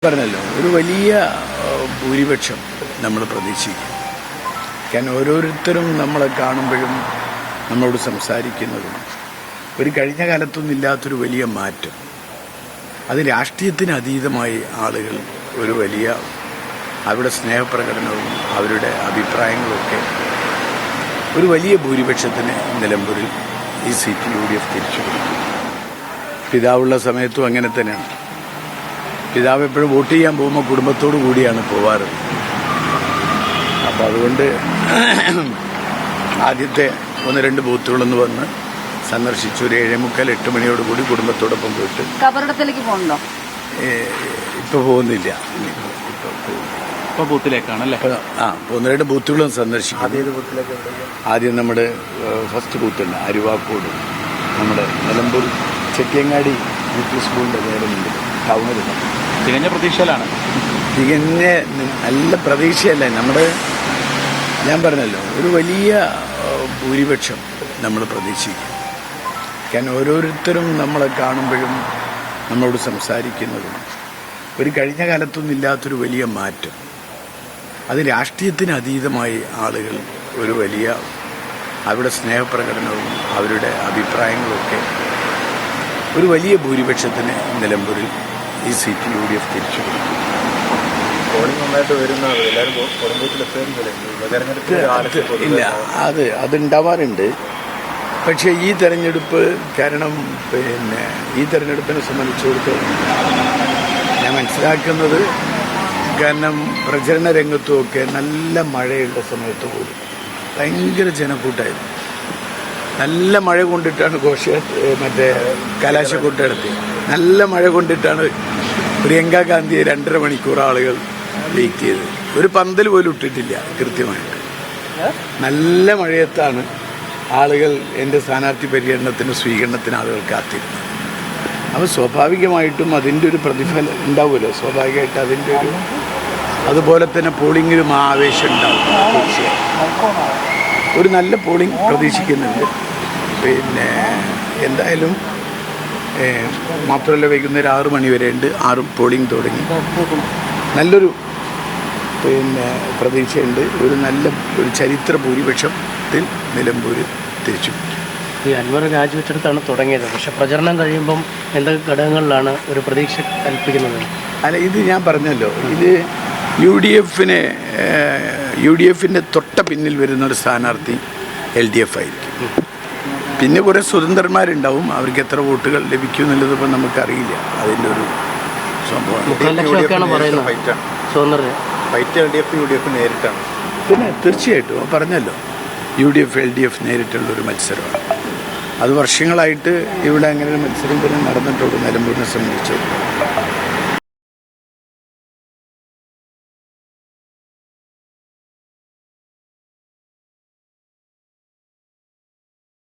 പറഞ്ഞല്ലോ ഒരു വലിയ ഭൂരിപക്ഷം നമ്മൾ പ്രതീക്ഷിക്കും. കാരണം ഓരോരുത്തരും നമ്മളെ കാണുമ്പോഴും നമ്മളോട് സംസാരിക്കുന്നതും ഒരു കഴിഞ്ഞ കാലത്തൊന്നും ഇല്ലാത്തൊരു വലിയ മാറ്റം, അത് രാഷ്ട്രീയത്തിന് അതീതമായി ആളുകൾ ഒരു വലിയ അവരുടെ സ്നേഹപ്രകടനവും അവരുടെ അഭിപ്രായങ്ങളുമൊക്കെ ഒരു വലിയ ഭൂരിപക്ഷത്തിന് നിലമ്പൂരിൽ ഈ സീറ്റ് UDF തിരിച്ചു കൊടുത്തു. പിതാവുള്ള സമയത്തും അങ്ങനെ തന്നെയാണ്. പിതാവ് എപ്പോഴും വോട്ട് ചെയ്യാൻ പോകുമ്പോൾ കുടുംബത്തോടു കൂടിയാണ് പോവാറ്. അപ്പം അതുകൊണ്ട് ആദ്യത്തെ 1-2 ബൂത്തുകളൊന്ന് വന്ന് സന്ദർശിച്ചു. ഒരു 7:45-8 മണിയോടുകൂടി കുടുംബത്തോടൊപ്പം പോയിട്ട് കബറിടത്തിലേക്ക് പോകണ്ടോ? ഇപ്പൊ പോകുന്നില്ല. ഇപ്പൊ ബൂത്തിലേക്കാണല്ലേ? 1-2 ബൂത്തുകളും സന്ദർശിക്കും. ആദ്യം നമ്മുടെ ഫസ്റ്റ് ബൂത്തുണ്ട് അരുവാക്കോട്, നമ്മുടെ നിലമ്പൂർ ചെട്ടിയങ്ങാടി യൂപി സ്കൂളിന്റെ നേരെ മുന്നിൽ ടൗണിൽ. തികഞ്ഞ പ്രതീക്ഷയിലാണ്. തികഞ്ഞ നല്ല പ്രതീക്ഷയല്ല നമ്മുടെ, ഞാൻ പറഞ്ഞല്ലോ ഒരു വലിയ ഭൂരിപക്ഷം നമ്മൾ പ്രതീക്ഷിക്കും. കാരണം ഓരോരുത്തരും നമ്മളെ കാണുമ്പോഴും നമ്മളോട് സംസാരിക്കുന്നതും ഒരു കഴിഞ്ഞ കാലത്തൊന്നും ഇല്ലാത്തൊരു വലിയ മാറ്റം, അത് രാഷ്ട്രീയത്തിന് അതീതമായി ആളുകൾ ഒരു വലിയ അവരുടെ സ്നേഹപ്രകടനവും അവരുടെ അഭിപ്രായങ്ങളുമൊക്കെ ഒരു വലിയ ഭൂരിപക്ഷത്തിന് നിലമ്പൂരിൽ ഈ സീറ്റ് UDF തിരിച്ചു കൊടുത്തു. ഇല്ല, അതുണ്ടാവാറുണ്ട്. പക്ഷേ ഈ തെരഞ്ഞെടുപ്പ് കാരണം ഈ തെരഞ്ഞെടുപ്പിനെ സംബന്ധിച്ചിടത്തോളം ഞാൻ മനസ്സിലാക്കുന്നത്, കാരണം പ്രചരണ രംഗത്തുമൊക്കെ നല്ല മഴയുള്ള സമയത്ത് പോലും ഭയങ്കര ജനക്കൂട്ടായിരുന്നു. നല്ല മഴ കൊണ്ടിട്ടാണ് കലാശക്കൊട്ട് നടത്തി. നല്ല മഴ കൊണ്ടിട്ടാണ് പ്രിയങ്ക ഗാന്ധിയെ 2.5 മണിക്കൂർ ആളുകൾ വെയിറ്റ് ചെയ്ത്. ഒരു പന്തൽ പോലും ഇട്ടിട്ടില്ല കൃത്യമായിട്ട്. നല്ല മഴയത്താണ് ആളുകൾ എൻ്റെ സ്ഥാനാർത്ഥി പര്യടനത്തിന് സ്വീകരണത്തിന് ആളുകൾ കാത്തിരുന്നത്. അപ്പോൾ സ്വാഭാവികമായിട്ടും അതിൻ്റെ ഒരു പ്രതിഫലം ഉണ്ടാവുമല്ലോ. സ്വാഭാവികമായിട്ട് അതിൻ്റെ ഒരു, അതുപോലെ തന്നെ പോളിങ്ങിലും ആ ആവേശം ഉണ്ടാവും. തീർച്ചയായും ഒരു നല്ല പോളിംഗ് പ്രതീക്ഷിക്കുന്നുണ്ട്. എന്തായാലും മാത്രമല്ല വൈകുന്നേരം 6 മണി വരെ ഉണ്ട്. 6 പോളിംഗ് തുടങ്ങി. നല്ലൊരു പ്രതീക്ഷയുണ്ട്. ഒരു ചരിത്ര ഭൂരിപക്ഷത്തിൽ നിലമ്പൂർ തിരിച്ചു. ഈ അൻവർ രാജിവെച്ചെടുത്താണ് തുടങ്ങിയത്. പക്ഷെ പ്രചരണം കഴിയുമ്പം എന്തൊക്കെ ഘടകങ്ങളിലാണ് ഒരു പ്രതീക്ഷ കൽപ്പിക്കുന്നത്? അല്ല, ഇത് ഞാൻ പറഞ്ഞല്ലോ, ഇത് UDFിൻ്റെ തൊട്ട പിന്നിൽ വരുന്ന ഒരു സ്ഥാനാർത്ഥി LDF ആയിരിക്കും. പിന്നെ കുറേ സ്വതന്ത്രന്മാരുണ്ടാവും. അവർക്ക് എത്ര വോട്ടുകൾ ലഭിക്കും എന്നുള്ളത് ഇപ്പം നമുക്കറിയില്ല. അതിൻ്റെ ഒരു സംഭവം നേരിട്ടാണ്. പിന്നെ തീർച്ചയായിട്ടും പറഞ്ഞല്ലോ, UDF LDF നേരിട്ടുള്ളൊരു മത്സരമാണ്. അത് വർഷങ്ങളായിട്ട് ഇവിടെ അങ്ങനെ ഒരു മത്സരം തന്നെ നടന്നിട്ടുള്ളൂ നിലമ്പൂരിനെ സംബന്ധിച്ച്.